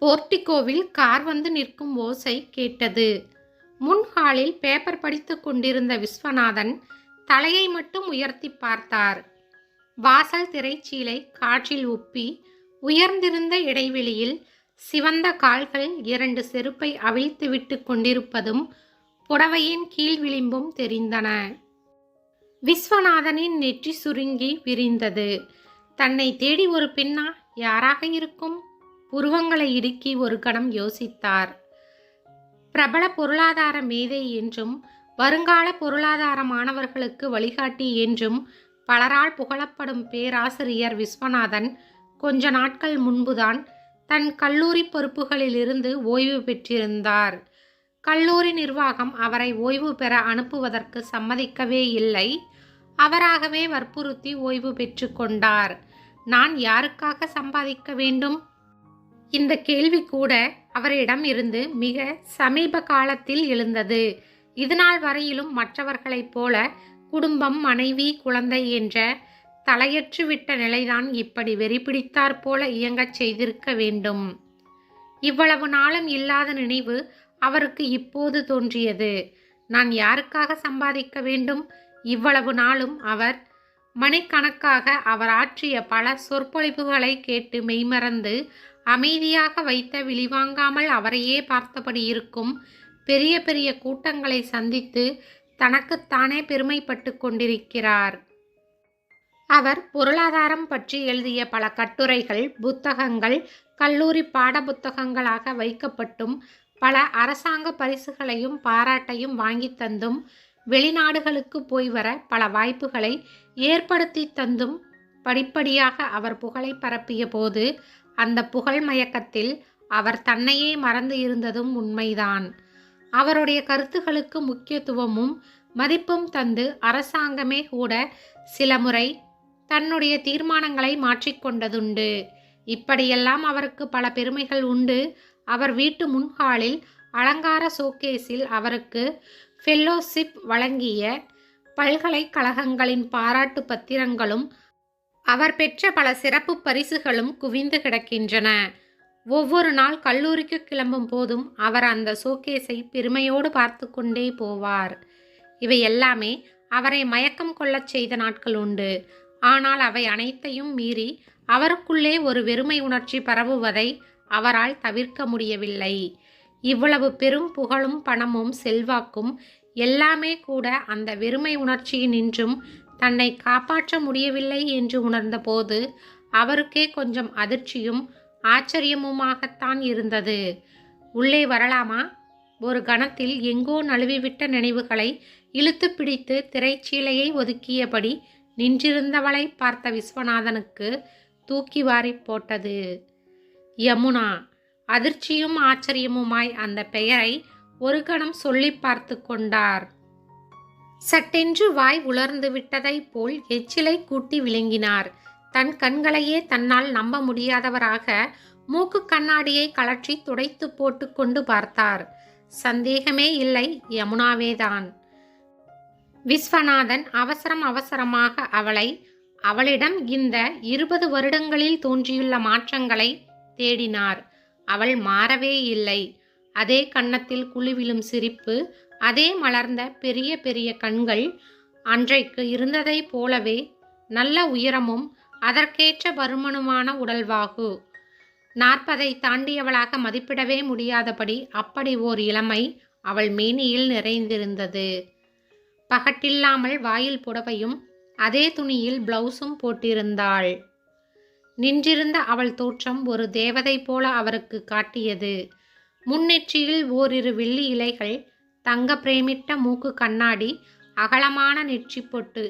போர்டிகோவில் car வந்து நிற்கும் ஓசை கேட்டது. முன் ஹாலில் பேப்பர் படித்துக் கொண்டிருந்த விஸ்வநாதன் தலையை மட்டும் உயர்த்தி பார்த்தார். வாசல் திரைச்சீலை காற்றில் உப்பி உயர்ந்திருந்த இடைவெளியில் சிவந்த கால்கள் 2 செருப்பை அவிழ்த்து விட்டு கொண்டிருப்பதும் புடவையின் கீழ் விளிம்பும் தெரிந்தன. விஸ்வநாதனின் நெற்றி சுருங்கி விரிந்தது. தன்னை தேடி ஒரு பெண்ணா? யாராக இருக்கும்? புருவங்களை இடுக்கி ஒரு கணம் யோசித்தார். பிரபல பொருளாதார மேதை என்றும் வருங்கால பொருளாதார மாணவர்களுக்கு வழிகாட்டி என்றும் பலரால் புகழப்படும் பேராசிரியர் விஸ்வநாதன் கொஞ்ச நாட்கள் முன்புதான் தன் கல்லூரி பொறுப்புகளிலிருந்து ஓய்வு பெற்றிருந்தார். கல்லூரி நிர்வாகம் அவரை ஓய்வு பெற அனுப்புவதற்கு சம்மதிக்கவே இல்லை. அவராகவே வற்புறுத்தி ஓய்வு பெற்று கொண்டார். நான் யாருக்காக சம்பாதிக்க வேண்டும்? இந்த கேள்வி கூட அவரிடம் இருந்து மிக சமீப காலத்தில் எழுந்தது. இதுநாள் வரையிலும் மற்றவர்களைப் போல குடும்பம், மனைவி, குழந்தை என்ற தலையற்றுவிட்ட நிலைதான் இப்படி வெறி பிடித்தாற் போல இயங்கச் செய்திருக்க வேண்டும். இவ்வளவு நாளும் இல்லாத நினைவு அவருக்கு இப்போது தோன்றியது. நான் யாருக்காக சம்பாதிக்க வேண்டும்? இவ்வளவு நாளும் அவர் மணிக்கணக்காக அவர் ஆற்றிய பல சொற்பொழிவுகளை கேட்டு மெய்மறந்து அமைதியாக வைத்த விழிவாங்காமல் அவரையே பார்த்தபடி இருக்கும் பெரிய பெரிய கூட்டங்களை சந்தித்து தனக்குத்தானே பெருமைப்பட்டு கொண்டிருக்கிறார். அவர் பொருளாதாரம் பற்றி எழுதிய பல கட்டுரைகள், புத்தகங்கள் கல்லூரி பாட புத்தகங்களாக வைக்கப்பட்டும் பல அரசாங்க பரிசுகளையும் பாராட்டையும் வாங்கி தந்தும் வெளிநாடுகளுக்கு போய் வர பல வாய்ப்புகளை ஏற்படுத்தி தந்தும் படிப்படியாக அவர் புகழை பரப்பிய போது அந்த புகழ் மயக்கத்தில் அவர் தன்னையே மறந்து இருந்ததும் உண்மைதான். அவருடைய கருத்துகளுக்கு முக்கியத்துவமும் மதிப்பும் தந்து அரசாங்கமே கூட சில முறை தன்னுடைய தீர்மானங்களை மாற்றிக்கொண்டதுண்டு. இப்படியெல்லாம் அவருக்கு பல பெருமைகள் உண்டு. அவர் வீட்டு முன்ஹாலில் அலங்கார ஷோகேஸில் அவருக்கு ஃபெல்லோஷிப் வழங்கிய பல்கலைக்கழகங்களின் பாராட்டு பத்திரங்களும் அவர் பெற்ற பல சிறப்பு பரிசுகளும் குவிந்து கிடக்கின்றன. ஒவ்வொரு நாள் கல்லூரிக்கு கிளம்பும் போதும் அவர் அந்த ஷோகேஸை பெருமையோடு பார்த்து கொண்டே போவார். இவை எல்லாமே அவரை மயக்கம் கொள்ளச் செய்த நாட்கள் உண்டு. ஆனால் அவை அனைத்தையும் மீறி அவருக்குள்ளே ஒரு வெறுமை உணர்ச்சி பரவுவதை அவரால் தவிர்க்க முடியவில்லை. இவ்வளவு பெரும் புகழும் பணமும் செல்வாக்கும் எல்லாமே கூட அந்த வெறுமை உணர்ச்சியினின்றும் தன்னை காப்பாற்ற முடியவில்லை என்று உணர்ந்தபோது அவருக்கே கொஞ்சம் அதிர்ச்சியும் ஆச்சரியமுமாகத்தான் இருந்தது. உள்ளே வரலாமா? ஒரு கணத்தில் எங்கோ நழுவிவிட்ட நினைவுகளை இழுத்து பிடித்து திரைச்சீலையை ஒதுக்கியபடி நின்றிருந்தவளை பார்த்த விஸ்வநாதனுக்கு தூக்கி வாரி போட்டது. யமுனா. அதிர்ச்சியும் ஆச்சரியமுமாய் அந்த பெயரை ஒரு கணம் சொல்லி பார்த்து கொண்டார். சட்டென்று வாய் உலர்ந்து விட்டதை போல் எச்சிலை கூட்டி விழுங்கினார். தன் கண்களையே தன்னால் நம்ப முடியாதவராக மூக்கு கண்ணாடியை கழற்றி துடைத்து போட்டு கொண்டு பார்த்தார். சந்தேகமே இல்லை, யமுனாவேதான். விஸ்வநாதன் அவசரமாக அவளிடம் இந்த 20 வருடங்களில் தோன்றியுள்ள மாற்றங்களை தேடினார். அவள் மாறவே இல்லை. அதே கன்னத்தில் குழுவிலும் சிரிப்பு, அதே மலர்ந்த பெரிய பெரிய கண்கள், அன்றைக்கு இருந்ததை போலவே நல்ல உயரமும் அதற்கேற்ற பருமனுமான உடல்வாகு. 40ஐ தாண்டியவளாக மதிப்பிடவே முடியாதபடி அப்படி ஓர் இளமை அவள் மேனியில் நிறைந்திருந்தது. பகட்டில்லாமல் வாயில் புடவையும் அதே துணியில் பிளவுஸும் போட்டிருந்தாள். நின்றிருந்த அவள் தோற்றம் ஒரு தேவதை போல அவருக்கு காட்டியது. முன்னெற்றியில் ஓரிரு வெள்ளி இலைகள், தங்க பிரேமிட்ட மூக்கு கண்ணாடி, அகலமான நெற்றி பொட்டு,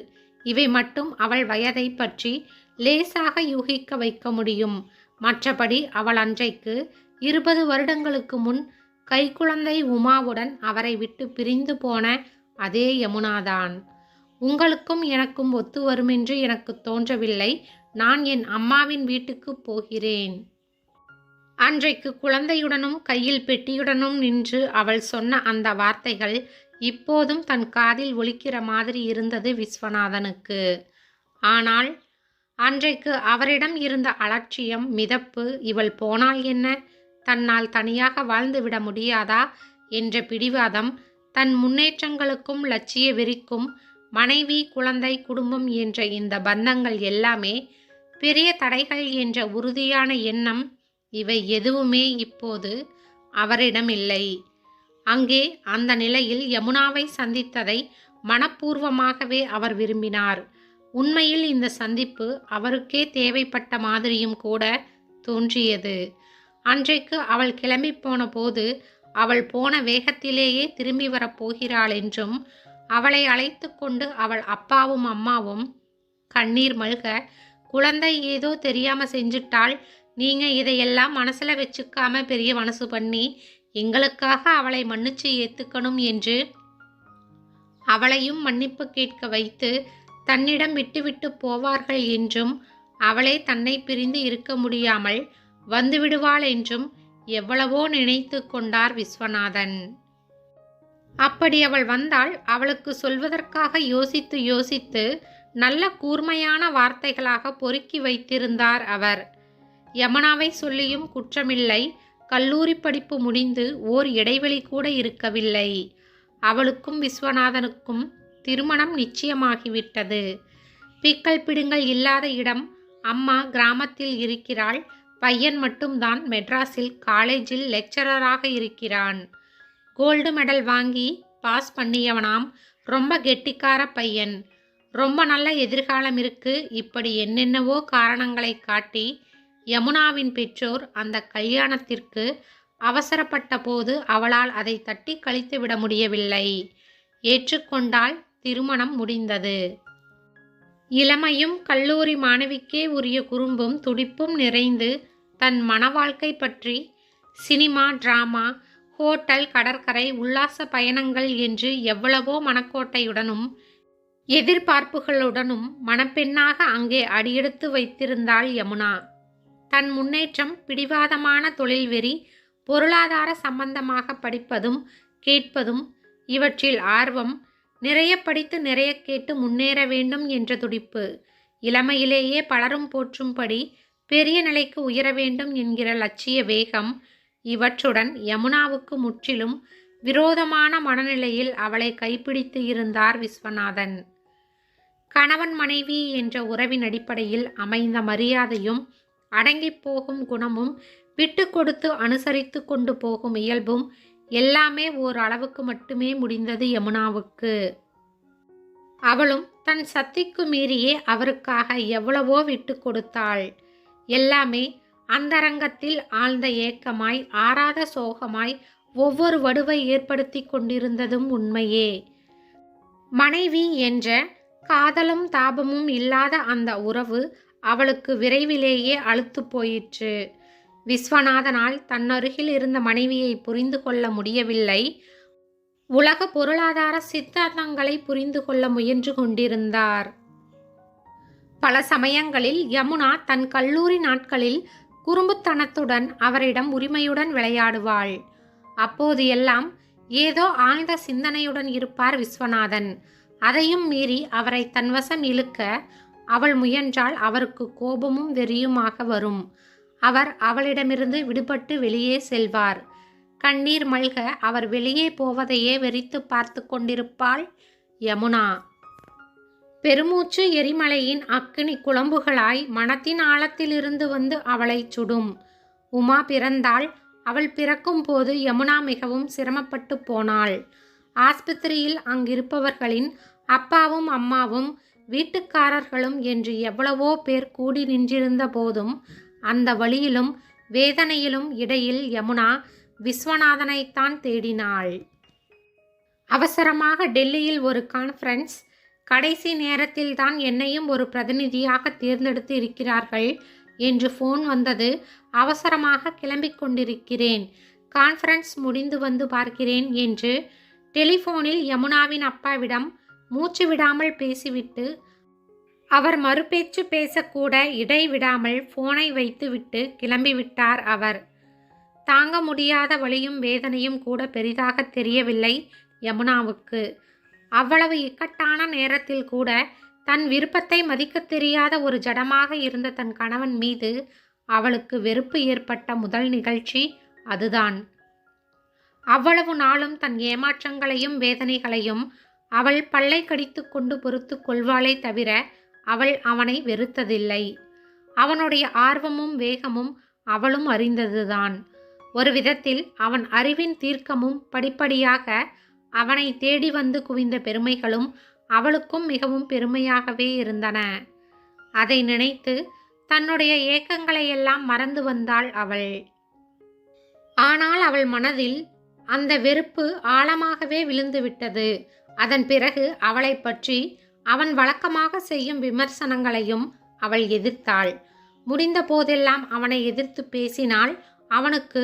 இவை மட்டும் அவள் வயதை பற்றி லேசாக யூகிக்க வைக்க முடியும். மற்றபடி அவள் அன்றைக்கு 20 வருடங்களுக்கு முன் கைக்குழந்தை உமாவுடன் அவரை விட்டு பிரிந்து போன அதே யமுனாதான். உங்களுக்கும் எனக்கும் ஒத்து வருமென்று எனக்கு தோன்றவில்லை. நான் என் அம்மாவின் வீட்டுக்கு போகிறேன். அன்றைக்கு குழந்தையுடனும் கையில் பெட்டியுடனும் நின்று அவள் சொன்ன அந்த வார்த்தைகள் இப்போதும் தன் காதில் ஒலிக்கிற மாதிரி இருந்தது விஸ்வநாதனுக்கு. ஆனால் அன்றைக்கு அவரிடம் இருந்த அலட்சியம், மிதப்பு, இவள் போனால் என்ன, தன்னால் தனியாக வாழ்ந்துவிட முடியாதா என்ற பிடிவாதம், தன் முன்னேற்றங்களுக்கும் லட்சிய வெறிக்கும் மனைவி, குழந்தை, குடும்பம் என்ற இந்த பந்தங்கள் எல்லாமே பெரிய தடைகள் என்ற உறுதியான எண்ணம், இவை எதுவுமே இப்போது அவரிடம் இல்லை. அங்கே அந்த நிலையில் யமுனாவை சந்தித்ததை மனப்பூர்வமாகவே அவர் விரும்பினார். உண்மையில் இந்த சந்திப்பு அவருக்கே தேவைப்பட்ட மாதிரியும் கூட தோன்றியது. அன்றைக்கு அவள் கிளம்பி போன போது அவள் போன வேகத்திலேயே திரும்பி வரப்போகிறாள் என்றும், அவளை அழைத்து கொண்டு அவள் அப்பாவும் அம்மாவும் கண்ணீர் மல்க, குழந்தை ஏதோ தெரியாம செஞ்சுட்டாள், நீங்க இதையெல்லாம் மனசுல வச்சுக்காம பெரிய மனசு பண்ணி எங்களுக்காக அவளை மன்னிச்சு ஏத்துக்கணும் என்று அவளையும் மன்னிப்பு கேட்க வைத்து தன்னிடம் விட்டுவிட்டு போவார்கள் என்றும், அவளே தன்னை பிரிந்து இருக்க முடியாமல் வந்துவிடுவாள் என்றும் எவ்வளவோ நினைத்து கொண்டார் விஸ்வநாதன். அப்படி அவள் வந்தால் அவளுக்கு சொல்வதற்காக யோசித்து யோசித்து நல்ல கூர்மையான வார்த்தைகளாக பொறுக்கி வைத்திருந்தார் அவர். யமுனாவை சொல்லியும் குற்றமில்லை. கல்லூரி படிப்பு முடிந்து ஓர் இடைவெளி கூட இருக்கவில்லை. அவளுக்கும் விஸ்வநாதனுக்கும் திருமணம் நிச்சயமாகிவிட்டது. பிக்கல் பிடுங்கள் இல்லாத இடம். அம்மா கிராமத்தில் இருக்கிறாள். பையன் மட்டும்தான் மெட்ராஸில் காலேஜில் லெக்சரராக இருக்கிறான். கோல்டு மெடல் வாங்கி பாஸ் பண்ணியவனாம். ரொம்ப கெட்டிக்கார பையன். ரொம்ப நல்ல எதிர்காலம் இருக்கு. இப்படி என்னென்னவோ காரணங்களை காட்டி யமுனாவின் பெற்றோர் அந்த கல்யாணத்திற்கு அவசரப்பட்ட போது அவளால் அதை தட்டி கழித்து விட முடியவில்லை. ஏற்றுக்கொண்டால் திருமணம் முடிந்தது. இளமையும் கல்லூரி மாணவிக்கே உரிய குறும்பும் துடிப்பும் நிறைந்து தன் மன வாழ்க்கை பற்றி சினிமா, டிராமா, ஹோட்டல், கடற்கரை, உல்லாச பயணங்கள் என்று எவ்வளவோ மனக்கோட்டையுடனும் எதிர்பார்ப்புகளுடனும் மணப்பெண்ணாக அங்கே அடியெடுத்து வைத்திருந்தாள் யமுனா. தன் முன்னேற்றம், பிடிவாதமான தொழில்வெறி, பொருளாதார சம்பந்தமாக படிப்பதும் கேட்பதும், இவற்றில் ஆர்வம், நிறைய படித்து நிறைய கேட்டு முன்னேற வேண்டும் என்ற துடிப்பு, இளமையிலேயே பலரும் போற்றும்படி பெரிய நிலைக்கு உயர வேண்டும் என்கிற லட்சிய வேகம், இவற்றுடன் யமுனாவுக்கு முற்றிலும் விரோதமான மனநிலையில் அவளை கைப்பிடித்து இருந்தார் விஸ்வநாதன். கணவன் மனைவி என்ற உறவின் அடிப்படையில் அமைந்த மரியாதையும், அடங்கி போகும் குணமும், விட்டு கொடுத்து அனுசரித்து கொண்டு போகும் இயல்பும் எல்லாமே ஓர் அளவுக்கு மட்டுமே முடிந்தது யமுனாவுக்கு. அவளும் தன் சக்திக்கு மீறியே அவருக்காக எவ்வளவோ விட்டு கொடுத்தாள். எல்லாமே அந்தரங்கத்தில் ஆழ்ந்த ஏக்கமாய், ஆறாத சோகமாய் ஒவ்வொரு வடுவை ஏற்படுத்தி கொண்டிருந்ததும் உண்மையே. மனைவி என்ற காதலும் தாபமும் இல்லாத அந்த உறவு அவளுக்கு விரைவிலேயே அலுத்து போயிற்று. விஸ்வநாதனால் தன்னருகில் இருந்த மனைவியை புரிந்து கொள்ள முடியவில்லை. உலக பொருளாதார சித்தாந்தங்களை புரிந்து கொள்ள முயன்று கொண்டிருந்தார். பல சமயங்களில் யமுனா தன் கல்லூரி நாட்களில் குறும்புத்தனத்துடன் அவரிடம் உரிமையுடன் விளையாடுவாள். அப்போது எல்லாம் ஏதோ ஆழ்ந்த சிந்தனையுடன் இருப்பார் விஸ்வநாதன். அதையும் மீறி அவரை தன்வசம் இழுக்க அவள் முயன்றால் அவருக்கு கோபமும் வெறியுமாக வரும். அவர் அவளிடமிருந்து விடுபட்டு வெளியே செல்வார். கண்ணீர் மல்க அவர் வெளியே போவதையே வெறித்து பார்த்து கொண்டிருப்பாள் யமுனா. பெருமூச்சு எரிமலையின் அக்கினி குழம்புகளாய் மனத்தின் ஆழத்திலிருந்து வந்து அவளை சுடும். உமா பிறந்தாள். அவள் பிறக்கும் போது யமுனா மிகவும் சிரமப்பட்டு போனாள். ஆஸ்பத்திரியில் அங்கிருப்பவர்களின் அப்பாவும் அம்மாவும் வீட்டுக்காரர்களும் என்று எவ்வளவோ பேர் கூடி நின்றிருந்த போதும் அந்த வழியிலும் வேதனையிலும் இடையில் யமுனா விஸ்வநாதனைத்தான் தேடினாள். அவசரமாக டெல்லியில் ஒரு கான்ஃபரன்ஸ். கடைசி நேரத்தில் தான் என்னையும் ஒரு பிரதிநிதியாக தேர்ந்தெடுத்து இருக்கிறார்கள் என்று ஃபோன் வந்தது. அவசரமாக கிளம்பிக் கொண்டிருக்கிறேன். கான்ஃபரன்ஸ் முடிந்து வந்து பார்க்கிறேன் என்று டெலிஃபோனில் யமுனாவின் அப்பாவிடம் மூச்சு விடாமல் பேசிவிட்டு அவர் மறுபேச்சு பேசக்கூட இடைவிடாமல் ஃபோனை வைத்துவிட்டு கிளம்பிவிட்டார் அவர். தாங்க முடியாத வலியும் வேதனையும் கூட பெரிதாக தெரியவில்லை யமுனாவுக்கு. அவ்வளவு இக்கட்டான நேரத்தில் கூட தன் விருப்பத்தை மதிக்க தெரியாத ஒரு ஜடமாக இருந்த தன் கணவன் மீது அவளுக்கு வெறுப்பு ஏற்பட்ட முதல் நிகழ்ச்சி அதுதான். அவ்வளவு நாளும் தன் ஏமாற்றங்களையும் வேதனைகளையும் அவள் பல்லை கடித்து கொண்டு பொறுத்து கொள்வாளே தவிர அவள் அவனை வெறுத்ததில்லை. அவனுடைய ஆர்வமும் வேகமும் அவளும் அறிந்ததுதான். ஒரு விதத்தில் அவன் அறிவின் தீர்க்கமும் படிப்படியாக அவனை தேடி வந்து குவிந்த பெருமைகளும் அவளுக்கும் மிகவும் பெருமையாகவே இருந்தன. அதை நினைத்து தன்னுடைய ஏக்கங்களையெல்லாம் மறந்து வந்தாள் அவள். ஆனால் அவள் மனதில் அந்த வெறுப்பு ஆழமாகவே விழுந்துவிட்டது. அதன் பிறகு அவளை பற்றி அவன் வழக்கமாக செய்யும் விமர்சனங்களையும் அவள் எதிர்த்தாள். முடிந்த போதெல்லாம் அவனை எதிர்த்து பேசினாள். அவனுக்கு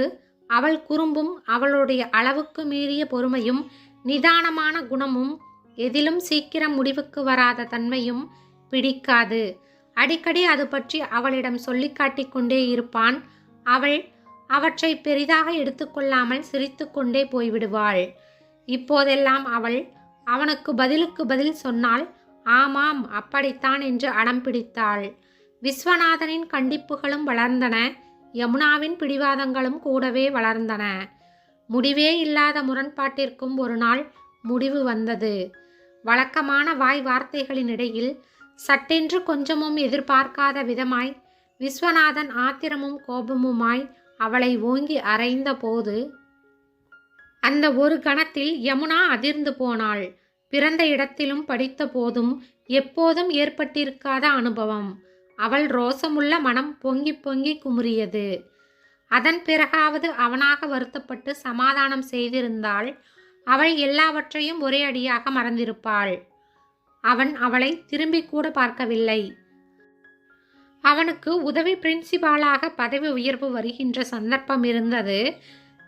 அவள் குறும்பும் அவளுடைய அளவுக்கு மீறிய பொறுமையும் நிதானமான குணமும் எதிலும் சீக்கிரம் முடிவுக்கு வராத தன்மையும் பிடிக்காது. அடிக்கடி அது பற்றி அவளிடம் சொல்லி காட்டிக் கொண்டே இருப்பான். அவள் அவற்றை பெரிதாக எடுத்துக்கொள்ளாமல் சிரித்து கொண்டே போய்விடுவாள். இப்போதெல்லாம் அவள் அவனுக்கு பதிலுக்கு பதில் சொன்னால் ஆமாம் அப்படித்தான் என்று அடம் பிடித்தாள். விஸ்வநாதனின் கண்டிப்புகளும் வளர்ந்தன. யமுனாவின் பிடிவாதங்களும் கூடவே வளர்ந்தன. முடிவே இல்லாத முரண்பாட்டிற்கும் ஒரு நாள் முடிவு வந்தது. வழக்கமான வாய் வார்த்தைகளின் இடையில் சட்டென்று கொஞ்சமும் எதிர்பார்க்காத விதமாய் விஸ்வநாதன் ஆத்திரமும் கோபமுமாய் அவளை ஓங்கி அறைந்த போது அந்த ஒரு கணத்தில் யமுனா அதிர்ந்து போனாள். பிறந்த இடத்திலும் படித்த போதும் எப்போதும் ஏற்பட்டிருக்காத அனுபவம். அவள் ரோசமுள்ள மனம் பொங்கி பொங்கி குமுறியது. அதன் பிறகாவது அவனாக வருத்தப்பட்டு சமாதானம் செய்திருந்தாள் அவள் எல்லாவற்றையும் ஒரே அடியாக மறந்திருப்பாள். அவன் அவளை திரும்பி கூட பார்க்கவில்லை. அவனுக்கு உதவி பிரின்சிபாலாக பதவி உயர்வு வருகின்ற சந்தர்ப்பம் இருந்தது.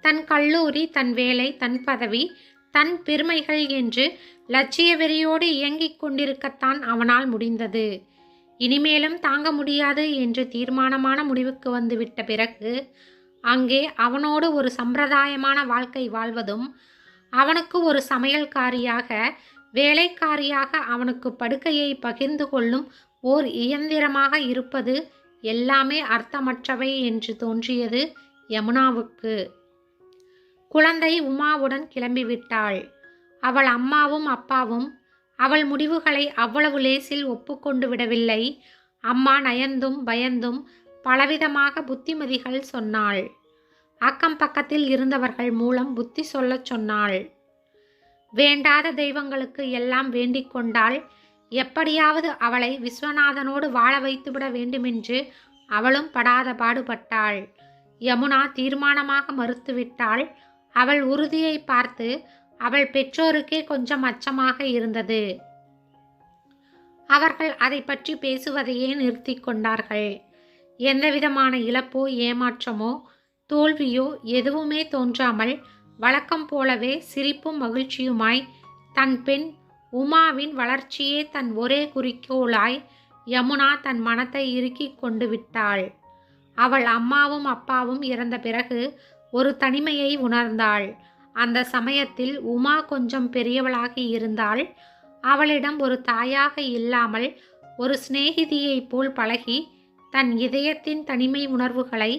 தன் கல்லூரி, தன் வேலை, தன் பதவி, தன் பெருமைகள் என்று லட்சிய வெறியோடு இயங்கிக் கொண்டிருக்கத்தான் அவனால் முடிந்தது. இனிமேலும் தாங்க முடியாது என்று தீர்மானமான முடிவுக்கு வந்துவிட்ட பிறகு அங்கே அவனோடு ஒரு சம்பிரதாயமான வாழ்க்கை வாழ்வதும், அவனுக்கு ஒரு சமையல்காரியாக, வேலைக்காரியாக அவனுக்கு படுக்கையை பகிர்ந்து கொள்ளும் ஓர் இயந்திரமாக இருப்பது எல்லாமே அர்த்தமற்றவை என்று தோன்றியது யமுனாவுக்கு. குழந்தை உமாவுடன் கிளம்பிவிட்டாள். அவள் அம்மாவும் அப்பாவும் அவள் முடிவுகளை அவ்வளவு லேசில் ஒப்புக்கொண்டு விடவில்லை. அம்மா நயந்தும் பயந்தும் பலவிதமாக புத்திமதிகள் சொன்னாள். அக்கம் பக்கத்தில் இருந்தவர்கள் மூலம் புத்தி சொல்லச் சொன்னாள். வேண்டாத தெய்வங்களுக்கு எல்லாம் வேண்டிக் கொண்டாள். எப்படியாவது அவளை விஸ்வநாதனோடு வாழ வைத்துவிட வேண்டுமென்று அவளும் படாத பாடுபட்டாள். யமுனா தீர்மானமாக மறுத்துவிட்டாள். அவள் உறுதியை பார்த்து அவள் பெற்றோருக்கே கொஞ்சம் அச்சமாக இருந்தது. அவர்கள் அதை பற்றி பேசுவதையே நிறுத்தி கொண்டார்கள். எந்தவிதமான இழப்போ ஏமாற்றமோ தோல்வியோ எதுவுமே தோன்றாமல் வழக்கம் போலவே சிரிப்பும் மகிழ்ச்சியுமாய் தன் பெண் உமாவின் வளர்ச்சியே தன் ஒரே குறிக்கோளாய் யமுனா தன் மனத்தை இறுக்கிக் கொண்டு விட்டாள். அவள் அம்மாவும் அப்பாவும் இறந்த பிறகு ஒரு தனிமையை உணர்ந்தாள். அந்த சமயத்தில் உமா கொஞ்சம் பெரியவளாகி இருந்தாள். அவளிடம் ஒரு தாயாக இல்லாமல் ஒரு சிநேகிதியைப் போல் பழகி தன் இதயத்தின் தனிமை உணர்வுகளை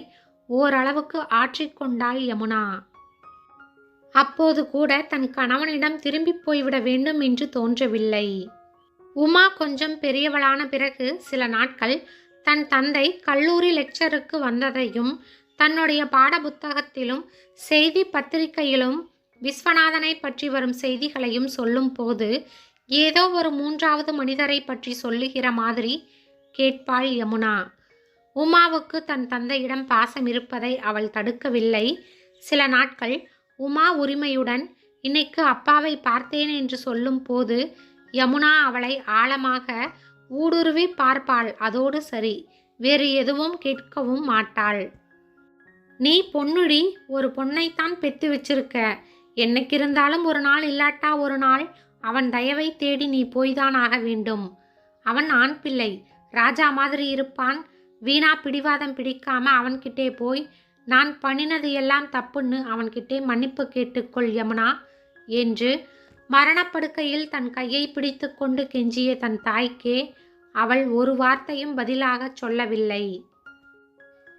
ஓரளவுக்கு ஆற்றிக்கொண்டாள் யமுனா. அப்போது கூட தன் கணவனிடம் திரும்பி போய்விட வேண்டும் என்று தோன்றவில்லை. உமா கொஞ்சம் பெரியவளான பிறகு சில நாட்கள் தன் தந்தை கல்லூரி லெக்சருக்கு வந்ததையும் தன்னுடைய பாடப்புத்தகத்திலும் செய்தி பத்திரிகையிலும் விஸ்வநாதனை பற்றி வரும் செய்திகளையும் சொல்லும் போது ஏதோ ஒரு மூன்றாவது மனிதரை பற்றி சொல்லுகிற மாதிரி கேட்பாள் யமுனா. உமாவுக்கு தன் தந்தையிடம் பாசம் இருப்பதை அவள் தடுக்கவில்லை. சில நாட்கள் உமா உரிமையுடன் இன்னைக்கு அப்பாவை பார்த்தேன் என்று சொல்லும் போது யமுனா அவளை ஆழமாக ஊடுருவி பார்ப்பாள். அதோடு சரி, வேறு எதுவும் கேட்கவும் மாட்டாள். நீ பொண்ணுடி, ஒரு பொண்ணைத்தான் பெத்து வச்சிருக்க. என்னைக்கு இருந்தாலும் ஒரு நாள் இல்லாட்டா ஒரு நாள் அவன் தயவை தேடி நீ போய்தான் ஆக வேண்டும். அவன் ஆண் பிள்ளை, ராஜா மாதிரி இருப்பான். வீணா பிடிவாதம் பிடிக்காம அவன்கிட்டே போய் நான் பண்ணினது எல்லாம் தப்புன்னு அவன்கிட்டே மன்னிப்பு கேட்டுக்கொள் யமுனா என்று மரணப்படுக்கையில் தன் கையை பிடித்து கொண்டு கெஞ்சிய தன் தாய்க்கே அவள் ஒரு வார்த்தையும் பதிலாக சொல்லவில்லை.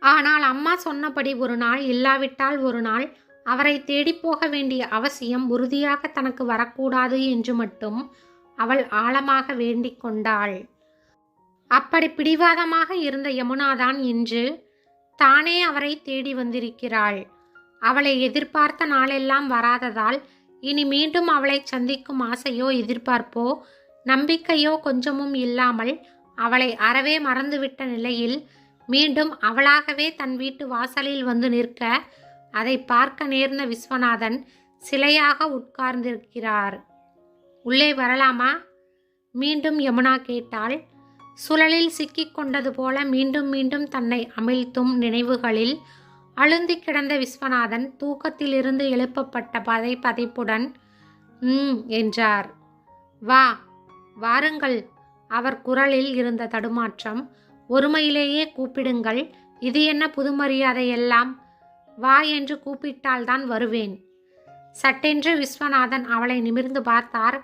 ஆனால் அம்மா சொன்னபடி ஒரு நாள் இல்லாவிட்டால் ஒரு நாள் அவரை தேடிப் போக வேண்டிய அவசியம் உறுதியாக தனக்கு வரக்கூடாது என்று மட்டும் அவள் ஆழமாக வேண்டிக் கொண்டாள். அப்படி பிடிவாதமாக இருந்த யமுனாதான் இன்று தானே அவரை தேடி வந்திருக்கிறாள். அவளை எதிர்பார்த்த நாளெல்லாம் வராததால் இனி மீண்டும் அவளை சந்திக்கும் ஆசையோ எதிர்பார்ப்போ நம்பிக்கையோ கொஞ்சமும் இல்லாமல் அவளை அறவே மறந்துவிட்ட நிலையில் மீண்டும் அவளாகவே தன் வீட்டு வாசலில் வந்து நிற்க அதை பார்க்க நேர்ந்த விஸ்வநாதன் சிலையாக உட்கார்ந்திருக்கிறார். உள்ளே வரலாமா? மீண்டும் யமுனா கேட்டாள். சுழலில் சிக்கிக் கொண்டது போல மீண்டும் மீண்டும் தன்னை அமிழ்த்தும் நினைவுகளில் அழுந்தி கிடந்த விஸ்வநாதன் தூக்கத்திலிருந்து எழுப்பப்பட்ட பதைப்புடன் என்றார். வா, வாருங்கள். அவர் குரலில் இருந்த தடுமாற்றம். ஒருமையிலேயே கூப்பிடுங்கள், இது என்ன புது மரியாதையெல்லாம்? வா என்று கூப்பிட்டால்தான் வருவேன். சட்டென்று விஸ்வநாதன் அவளை நிமிர்ந்து பார்த்தார்.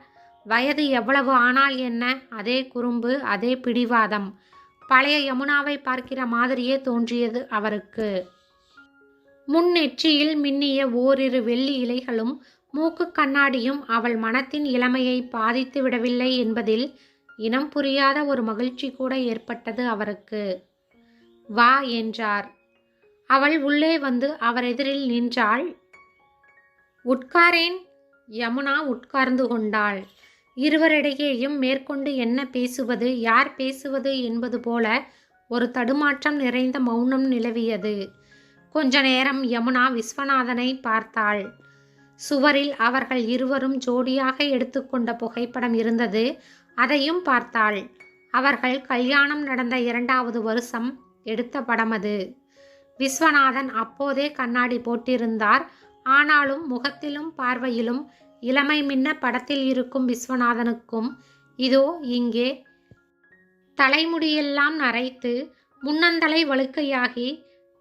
வயது எவ்வளவு ஆனால் என்ன, அதே குறும்பு, அதே பிடிவாதம். பழைய யமுனாவை பார்க்கிற மாதிரியே தோன்றியது அவருக்கு. முன்னெற்றியில் மின்னிய ஓரிரு வெள்ளி இலைகளும் மூக்கு கண்ணாடியும் அவள் மனத்தின் இளமையை பாதித்து விடவில்லை என்பதில் இனம் புரியாத ஒரு மகிழ்ச்சி கூட ஏற்பட்டது அவருக்கு. வா என்றார். அவள் உள்ளே வந்து அவர் எதிரில் நின்றாள். உட்காரேன். யமுனா உட்கார்ந்து கொண்டாள். இருவரிடையேயும் மேற்கொண்டு என்ன பேசுவது, யார் பேசுவது என்பது போல ஒரு தடுமாற்றம் நிறைந்த மௌனம் நிலவியது. கொஞ்ச நேரம் யமுனா விஸ்வநாதனை பார்த்தாள். சுவரில் அவர்கள் இருவரும் ஜோடியாக எடுத்துக்கொண்ட புகைப்படம் இருந்தது. அதையும் பார்த்தாள். அவர்கள் கல்யாணம் நடந்த 2வது வருஷம் எடுத்த படம் அது. விஸ்வநாதன் அப்போதே கண்ணாடி போட்டிருந்தார். ஆனாலும் முகத்திலும் பார்வையிலும் இளமை மின்ன படத்தில் இருக்கும் விஸ்வநாதனுக்கும் இதோ இங்கே தலைமுடியெல்லாம் நரைத்து முன்னந்தலை வழுக்கையாகி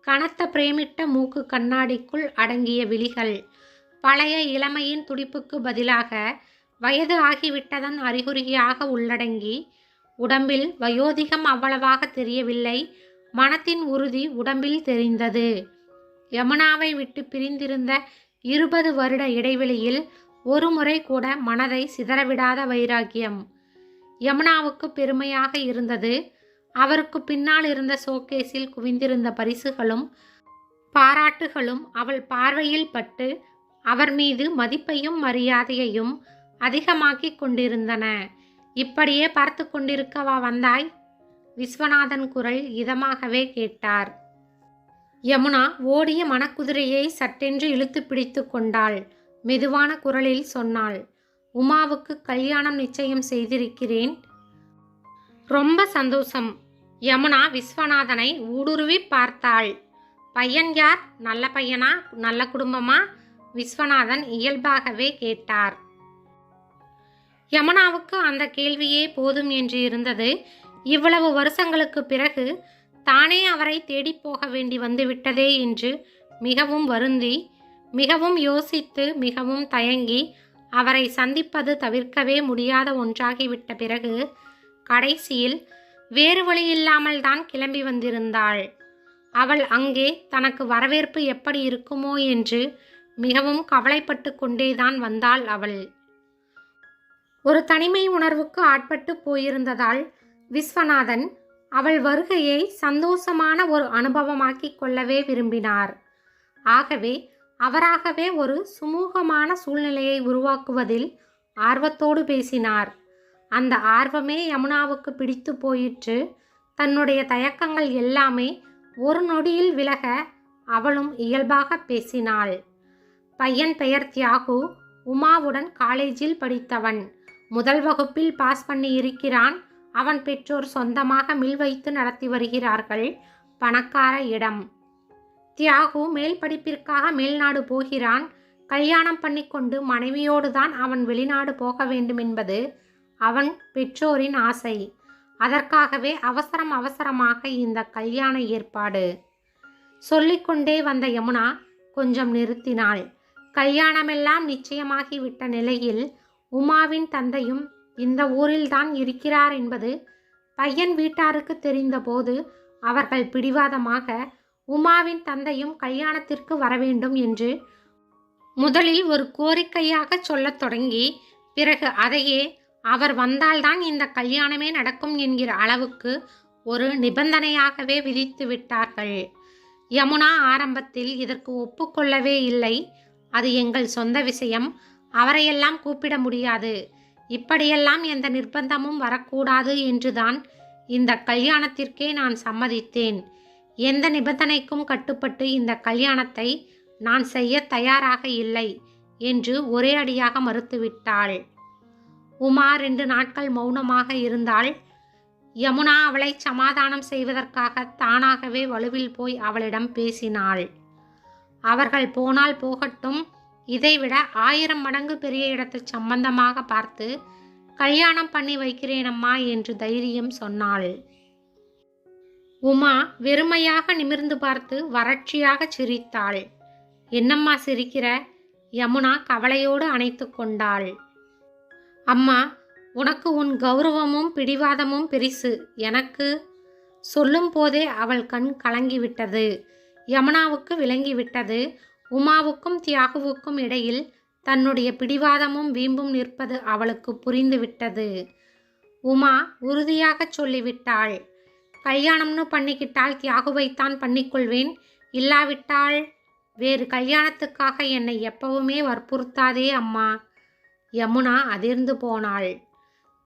கனத்த பிரேமிட்ட மூக்கு கண்ணாடிக்குள் அடங்கிய விழிகள் பழைய இளமையின் துடிப்புக்கு பதிலாக வயது ஆகிவிட்டதன் அறிகுறியாக உள்ளடங்கி உடம்பில் வயோதிகம் அவ்வளவாக தெரியவில்லை. மனத்தின் உறுதி உடம்பில் தெரிந்தது. யமுனாவை விட்டு பிரிந்திருந்த 20 வருட இடைவெளியில் ஒரு முறை கூட மனதை சிதறவிடாத வைராக்கியம் யமுனாவுக்கு பெருமையாக இருந்தது. அவருக்கு பின்னால் இருந்த ஷோகேஸில் குவிந்திருந்த பரிசுகளும் பாராட்டுகளும் அவள் பார்வையில் பட்டு அவர் மீது மதிப்பையும் மரியாதையையும் அதிகமாக்கிக் கொண்டிருந்தன. இப்படியே பார்த்து கொண்டிருக்கவா வந்தாய்? விஸ்வநாதன் குரல் இதமாகவே கேட்டார். யமுனா ஓடிய மனக்குதிரையை சட்டென்று இழுத்து பிடித்து கொண்டாள். மெதுவான குரலில் சொன்னாள். உமாவுக்கு கல்யாணம் நிச்சயம் செய்திருக்கிறேன். ரொம்ப சந்தோஷம். யமுனா விஸ்வநாதனை ஊடுருவி பார்த்தாள். பையன் யார்? நல்ல பையனா, நல்ல குடும்பமா? விஸ்வநாதன் இயல்பாகவே கேட்டார். யமுனாவுக்கு அந்த கேள்வியே போதும் என்று இருந்தது. இவ்வளவு வருஷங்களுக்கு பிறகு தானே அவரை தேடிப் போக வேண்டி வந்துவிட்டதே என்று மிகவும் வருந்தி, மிகவும் யோசித்து, மிகவும் தயங்கி அவரை சந்திப்பது தவிர்க்கவே முடியாத ஒன்றாகிவிட்ட பிறகு கடைசியில் வேறு வழியில்லாமல் தான் கிளம்பி வந்திருந்தாள். அவள் அங்கே தனக்கு வரவேற்பு எப்படி இருக்குமோ என்று மிகவும் கவலைப்பட்டு கொண்டேதான் வந்தாள் அவள். ஒரு தனிமை உணர்வுக்கு ஆட்பட்டு போயிருந்ததால் விஸ்வநாதன் அவள் வருகையை சந்தோஷமான ஒரு அனுபவமாக்கிக் கொள்ளவே விரும்பினார். ஆகவே அவராகவே ஒரு சுமூகமான சூழ்நிலையை உருவாக்குவதில் ஆர்வத்தோடு பேசினார். அந்த ஆர்வமே யமுனாவுக்கு பிடித்து போயிற்று. தன்னுடைய தயக்கங்கள் எல்லாமே ஒரு நொடியில் விலக அவளும் இயல்பாக பேசினாள். பையன் பெயர் தியாகு. உமாவுடன் காலேஜில் படித்தவன். முதல் வகுப்பில் பாஸ் பண்ணி இருக்கிறான். அவன் பெற்றோர் சொந்தமாக மில் வைத்து நடத்தி வருகிறார்கள். பணக்கார இடம். தியாகு மேல் படிப்பிற்காக மேல்நாடு போகிறான். கல்யாணம் பண்ணிக்கொண்டு மனைவியோடு தான் அவன் வெளிநாடு போக வேண்டும் என்பது அவன் பெற்றோரின் ஆசை. அதற்காகவே அவசரமாக இந்த கல்யாண ஏற்பாடு. சொல்லிக்கொண்டே வந்த யமுனா கொஞ்சம் நிறுத்தினாள். கல்யாணமெல்லாம் நிச்சயமாகிவிட்ட நிலையில் உமாவின் தந்தையும் இந்த ஊரில்தான் இருக்கிறார் என்பது பையன் வீட்டாருக்கு தெரிந்தபோது அவர்கள் பிடிவாதமாக உமாவின் தந்தையும் கல்யாணத்திற்கு வரவேண்டும் என்று முதலில் ஒரு கோரிக்கையாக சொல்லத் தொடங்கி பிறகு அதையே அவர் வந்தால்தான் இந்த கல்யாணமே நடக்கும் என்கிற அளவுக்கு ஒரு நிபந்தனையாகவே விதித்து விட்டார்கள். யமுனா ஆரம்பத்தில் இதற்கு ஒப்புக்கொள்ளவே இல்லை. அது எங்கள் சொந்த விஷயம், அவரையெல்லாம் கூப்பிட முடியாது, இப்படியெல்லாம் எந்த நிர்பந்தமும் வரக்கூடாது என்றுதான் இந்த கல்யாணத்திற்கே நான் சம்மதித்தேன். எந்த நிபந்தனைக்கும் கட்டுப்பட்டு இந்த கல்யாணத்தை நான் செய்ய தயாராக இல்லை என்று ஒரே அடியாக மறுத்துவிட்டாள். உமா 2 நாட்கள் மௌனமாக இருந்தாள். யமுனா அவளை சமாதானம் செய்வதற்காக தானாகவே வலுவில் போய் அவளிடம் பேசினாள். அவர்கள் போனால் போகட்டும், இதைவிட 1000 மடங்கு பெரிய இடத்து சம்பந்தமாக பார்த்து கல்யாணம் பண்ணி வைக்கிறேனம்மா என்று தைரியம் சொன்னாள். உமா வெறுமையாக நிமிர்ந்து பார்த்து வறட்சியாக சிரித்தாள். என்னம்மா சிரிக்கிற? யமுனா கவலையோடு அணைத்து கொண்டாள். அம்மா, உனக்கு உன் கௌரவமும் பிடிவாதமும் பெரிசு, எனக்கு சொல்லும் போதே அவள் கண் கலங்கிவிட்டது. யமுனாவுக்கு விளங்கிவிட்டது, உமாவுக்கும் தியாகுவுக்கும் இடையில் தன்னுடைய பிடிவாதமும் வீம்பும் நிற்பது அவளுக்கு புரிந்துவிட்டது. உமா உறுதியாக சொல்லிவிட்டாள், கல்யாணம்னு பண்ணிக்கிட்டால் தியாகுவைத்தான் பண்ணிக்கொள்வேன், இல்லாவிட்டால் வேறு கல்யாணத்துக்காக என்னை எப்பவுமே வற்புறுத்தாதே அம்மா. யமுனா அதிர்ந்து போனாள்.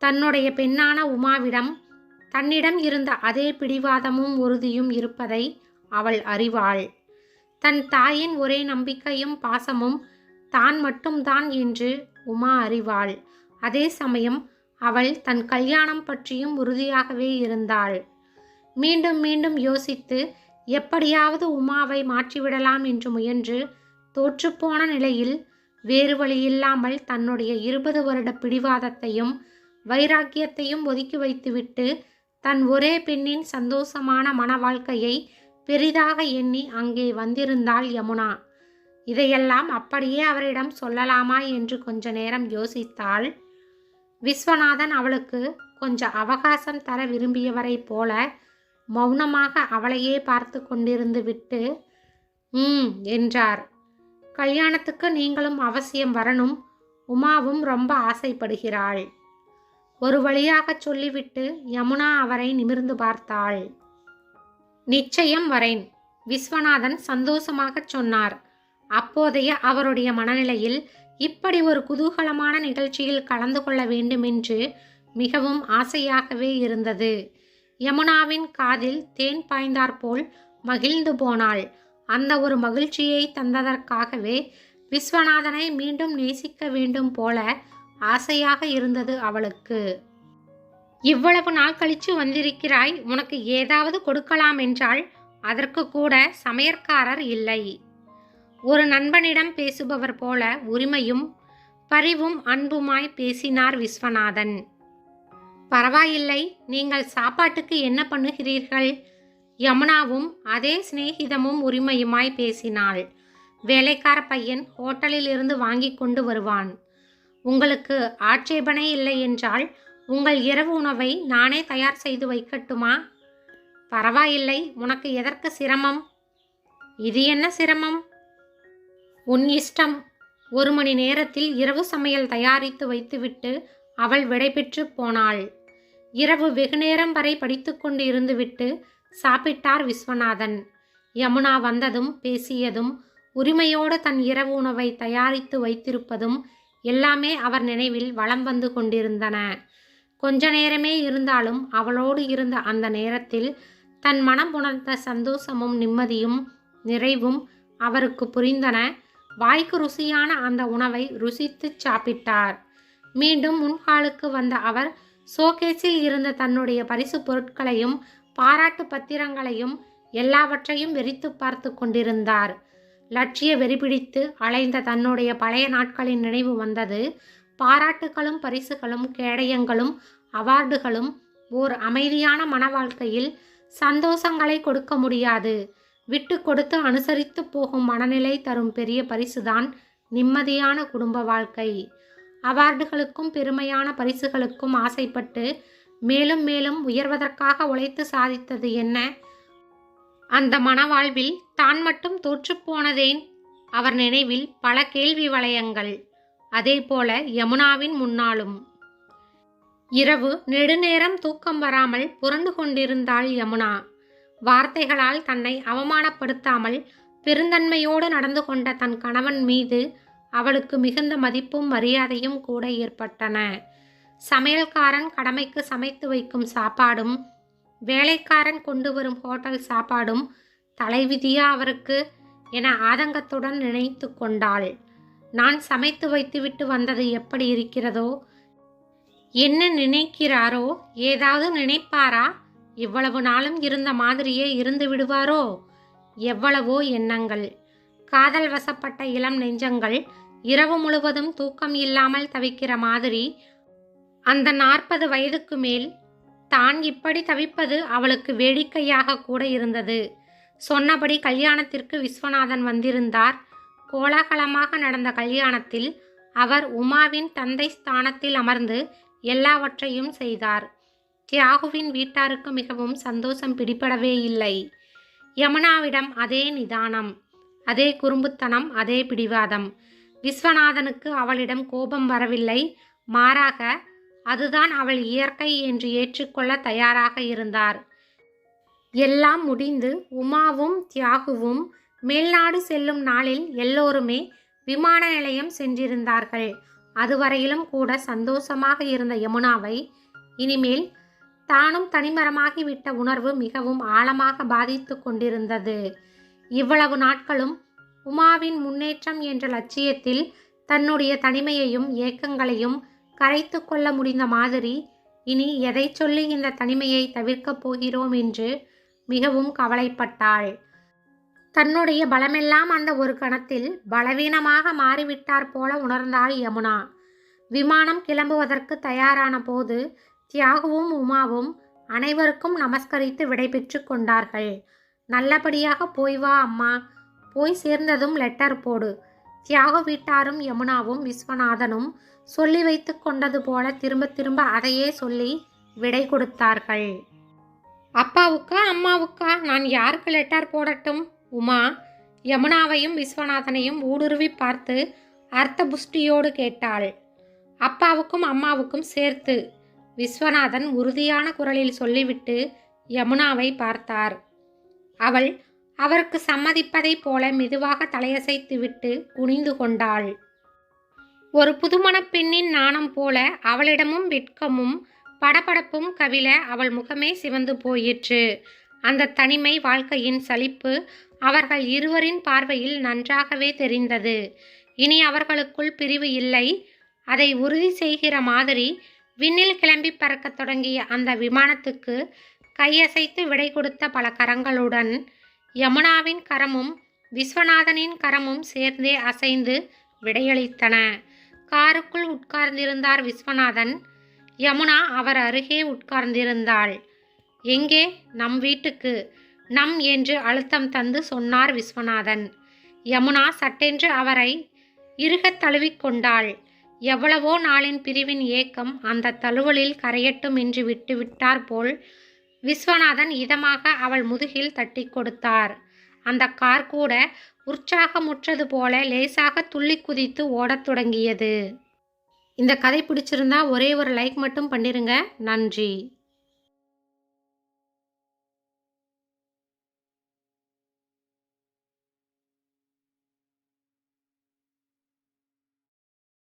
தன்னுடைய பெண்ணான உமாவிடம் தன்னிடம் இருந்த அதே பிடிவாதமும் உறுதியும் இருப்பதை அவள் அறிவாள். தன் தாயின் ஒரே நம்பிக்கையும் பாசமும் தான் மட்டும்தான் என்று உமா அறிவாள். அதே சமயம் அவள் தன் கல்யாணம் பற்றியும் உறுதியாகவே இருந்தாள். மீண்டும் மீண்டும் யோசித்து எப்படியாவது உமாவை மாற்றிவிடலாம் என்று முயன்று தோற்றுப்போன நிலையில் வேறு வழியில்லாமல் தன்னுடைய 20 வருட பிடிவாதத்தையும் வைராக்கியத்தையும் ஒதுக்கி வைத்துவிட்டு தன் ஒரே பெண்ணின் சந்தோஷமான மன வாழ்க்கையை பெரிதாக எண்ணி அங்கே வந்திருந்தாள் யமுனா. இதையெல்லாம் அப்படியே அவரிடம் சொல்லலாமா என்று கொஞ்ச நேரம் யோசித்தாள். விஸ்வநாதன் அவளுக்கு கொஞ்சம் அவகாசம் தர விரும்பியவரைப் போல மௌனமாக அவளையே பார்த்து கொண்டிருந்து விட்டு என்றார். கல்யாணத்துக்கு நீங்களும் அவசியம் வரணும், உமாவும் ரொம்ப ஆசைப்படுகிறாள். ஒரு வழியாக சொல்லிவிட்டு யமுனா அவரை நிமிர்ந்து பார்த்தாள். நிச்சயம் வரேன், விஸ்வநாதன் சந்தோஷமாக சொன்னார். அப்போதைய அவருடைய மனநிலையில் இப்படி ஒரு குதூகலமான நிகழ்ச்சியில் கலந்து கொள்ள வேண்டுமென்று மிகவும் ஆசையாகவே இருந்தது. யமுனாவின் காதில் தேன் பாய்ந்தாற்போல் மகிழ்ந்து போனாள். அந்த ஒரு மகிழ்ச்சியை தந்ததற்காகவே விஸ்வநாதனை மீண்டும் நேசிக்க வேண்டும் போல ஆசையாக இருந்தது அவளுக்கு. இவ்வளவு நாள் கழிச்சு வந்திருக்கிறாய், உனக்கு ஏதாவது கொடுக்கலாம் என்றால் அதற்கு கூட சமையற்காரர் இல்லை. ஒரு நண்பனிடம் பேசுபவர் போல உரிமையும் பரிவும் அன்புமாய் பேசினார் விஸ்வநாதன். பரவாயில்லை, நீங்கள் சாப்பாட்டுக்கு என்ன பண்ணுகிறீர்கள்? யமுனாவும் அதே சிநேகிதமும் உரிமையுமாய் பேசினாள். வேலைக்கார பையன் ஹோட்டலில் இருந்து வாங்கி கொண்டு வருவான். உங்களுக்கு ஆட்சேபனை இல்லை என்றால் உங்கள் இரவு உணவை நானே தயார் செய்து வைக்கட்டுமா? பரவாயில்லை, உனக்கு எதற்கு சிரமம்? இது என்ன சிரமம்? உன் இஷ்டம். 1 மணி நேரத்தில் இரவு சமையல் தயாரித்து வைத்துவிட்டு அவள் விடைபெற்று போனாள். இரவு வெகுநேரம் வரை படித்து கொண்டு இருந்துவிட்டு சாப்பிட்டார் விஸ்வநாதன். யமுனா வந்ததும் பேசியதும் உரிமையோடு தன் இரவு உணவை தயாரித்து வைத்திருப்பதும் எல்லாமே அவர் நினைவில் வலம் வந்து கொண்டிருந்தன. கொஞ்ச நேரமே இருந்தாலும் அவளோடு இருந்த அந்த நேரத்தில் தன் மனம் உணர்ந்த சந்தோஷமும் நிம்மதியும் நிறைவும் அவருக்கு புரிந்தன. வாய்க்கு ருசியான அந்த உணவை ருசித்து சாப்பிட்டார். மீண்டும் முன்ஹாலுக்கு வந்த அவர் ஷோகேஸில் இருந்த தன்னுடைய பரிசு பொருட்களையும் பாராட்டு பத்திரங்களையும் எல்லாவற்றையும் வெறித்து பார்த்து கொண்டிருந்தார். லட்சிய வெறிபிடித்து அலைந்த தன்னுடைய பழைய நாட்களின் நினைவு வந்தது. பாராட்டுகளும் பரிசுகளும் கேடயங்களும் அவார்டுகளும் ஓர் அமைதியான மன வாழ்க்கையில் சந்தோஷங்களை கொடுக்க முடியாது. விட்டு கொடுத்து அனுசரித்து போகும் மனநிலை தரும் பெரிய பரிசுதான் நிம்மதியான குடும்ப வாழ்க்கை. அவார்டுகளுக்கும் பெருமையான பரிசுகளுக்கும் ஆசைப்பட்டு மேலும் மேலும் உயர்வதற்காக உழைத்து சாதித்தது என்ன? அந்த மணவாழ்வில் தான் மட்டும் தோற்றுப்போனதேன்? அவர் நினைவில் பல கேள்வி வளையங்கள். அதேபோல யமுனாவின் முன்னாலும். இரவு நெடுநேரம் தூக்கம் வராமல் புரண்டு கொண்டிருந்தாள் யமுனா. வார்த்தைகளால் தன்னை அவமானப்படுத்தாமல் பெருந்தன்மையோடு நடந்து கொண்ட தன் கணவன் மீது அவளுக்கு மிகுந்த மதிப்பும் மரியாதையும் கூட ஏற்பட்டன. சமையல்காரன் கடமைக்கு சமைத்து வைக்கும் சாப்பாடும் வேலைக்காரன் கொண்டு வரும் ஹோட்டல் சாப்பாடும் தலைவிதியா அவருக்கு என ஆதங்கத்துடன் நினைத்து கொண்டாள். நான் சமைத்து வைத்துவிட்டு வந்தது எப்படி இருக்கிறதோ, என்ன நினைக்கிறாரோ, ஏதாவது நினைப்பாரா, இவ்வளவு நாளும் இருந்த மாதிரியே இருந்து விடுவாரோ? எவ்வளவோ எண்ணங்கள். காதல் வசப்பட்ட இளம் நெஞ்சங்கள் இரவு முழுவதும் தூக்கம் இல்லாமல் தவிக்கிற மாதிரி அந்த 40 வயதுக்கு மேல் தான் இப்படி தவிப்பது அவளுக்கு வேடிக்கையாக கூட இருந்தது. சொன்னபடி கல்யாணத்திற்கு விஸ்வநாதன் வந்திருந்தார். கோலாகலமாக நடந்த கல்யாணத்தில் அவர் உமாவின் தந்தை ஸ்தானத்தில் அமர்ந்து எல்லாவற்றையும் செய்தார். தியாகுவின் வீட்டாருக்கு மிகவும் சந்தோஷம் பிடிபடவே இல்லை. யமுனாவிடம் அதே நிதானம், அதே குறும்புத்தனம், அதே பிடிவாதம். விஸ்வநாதனுக்கு அவளிடம் கோபம் வரவில்லை. மாறாக அதுதான் அவள் இயற்கை என்று ஏற்றுக்கொள்ள தயாராக இருந்தார். எல்லாம் முடிந்து உமாவும் தியாகுவும் மேல்நாடு செல்லும் நாளில் எல்லோருமே விமான நிலையம் சென்றிருந்தார்கள். அதுவரையிலும் கூட சந்தோஷமாக இருந்த யமுனாவை இனிமேல் தானும் தனிமரமாகிவிட்ட உணர்வு மிகவும் ஆழமாக பாதித்து கொண்டிருந்தது. இவ்வளவு நாட்களும் உமாவின் முன்னேற்றம் என்ற லட்சியத்தில் தன்னுடைய தனிமையையும் ஏக்கங்களையும் கரைத்து கொள்ள முடிந்த மாதிரி இனி எதை சொல்லி இந்த தனிமையை தவிர்க்கப் போகிறோம் என்று மிகவும் கவலைப்பட்டாள். தன்னுடைய பலமெல்லாம் அந்த ஒரு கணத்தில் பலவீனமாக மாறிவிட்டார் போல உணர்ந்தாள் யமுனா. விமானம் கிளம்புவதற்கு தயாரான போது தியாகுவும் உமாவும் அனைவருக்கும் நமஸ்கரித்து விடைபெற்று கொண்டார்கள். நல்லபடியாக போய் வா அம்மா, போய் சேர்ந்ததும் லெட்டர் போடு. தியாகு வீட்டாரும் யமுனாவும் விஸ்வநாதனும் சொல்லி வைத்து கொண்டது போல திரும்ப திரும்ப அதையே சொல்லி விடை கொடுத்தார்கள். அப்பாவுக்கா அம்மாவுக்கா நான் யாருக்கு லெட்டர் போடட்டும்? உமா யமுனாவையும் விஸ்வநாதனையும் ஊடுருவி பார்த்து அர்த்த புஷ்டியோடு கேட்டாள். அப்பாவுக்கும் அம்மாவுக்கும் சேர்த்து, விஸ்வநாதன் உறுதியான குரலில் சொல்லிவிட்டு யமுனாவை பார்த்தார். அவள் அவருக்கு சம்மதிப்பதைப் போல மெதுவாக தலையசைத்துவிட்டு குனிந்து கொண்டாள். ஒரு புதுமணப் பெண்ணின் நாணம் போல அவளிடமும் வெட்கமும் படபடப்பும் கவிழ அவள் முகமே சிவந்து போயிற்று. அந்த தனிமை வாழ்க்கையின் சலிப்பு அவர்கள் இருவரின் பார்வையில் நன்றாகவே தெரிந்தது. இனி அவர்களுக்குள் பிரிவு இல்லை. அதை உறுதி செய்கிற மாதிரி விண்ணில் கிளம்பி பறக்கத் தொடங்கிய அந்த விமானத்துக்கு கையசைத்து விடை கொடுத்த பல கரங்களுடன் யமுனாவின் கரமும் விஸ்வநாதனின் கரமும் சேர்ந்தே அசைந்து விடையளித்தன. காருக்குள் உட்கார்ந்திருந்தார் விஸ்வநாதன். யமுனா அவர் அருகே உட்கார்ந்திருந்தாள். எங்கே? நம் வீட்டுக்கு. நம் என்று அழுத்தம் தந்து சொன்னார் விஸ்வநாதன். யமுனா சட்டென்று அவரை இறுகத் தழுவிக்கொண்டாள். எவ்வளவோ நாளின் பிரிவின் ஏக்கம் அந்த தழுவலில் கரையட்டும் என்று விட்டுவிட்டார் போல் விஸ்வநாதன் இதமாக அவள் முதுகில் தட்டி கொடுத்தார். அந்த கார் கூட உற்சாகமுற்றது போல லேசாக துள்ளி குதித்து ஓடத் தொடங்கியது. இந்த கதை பிடிச்சிருந்தா ஒரே ஒரு லைக் மட்டும் பண்ணிருங்க. நன்றி.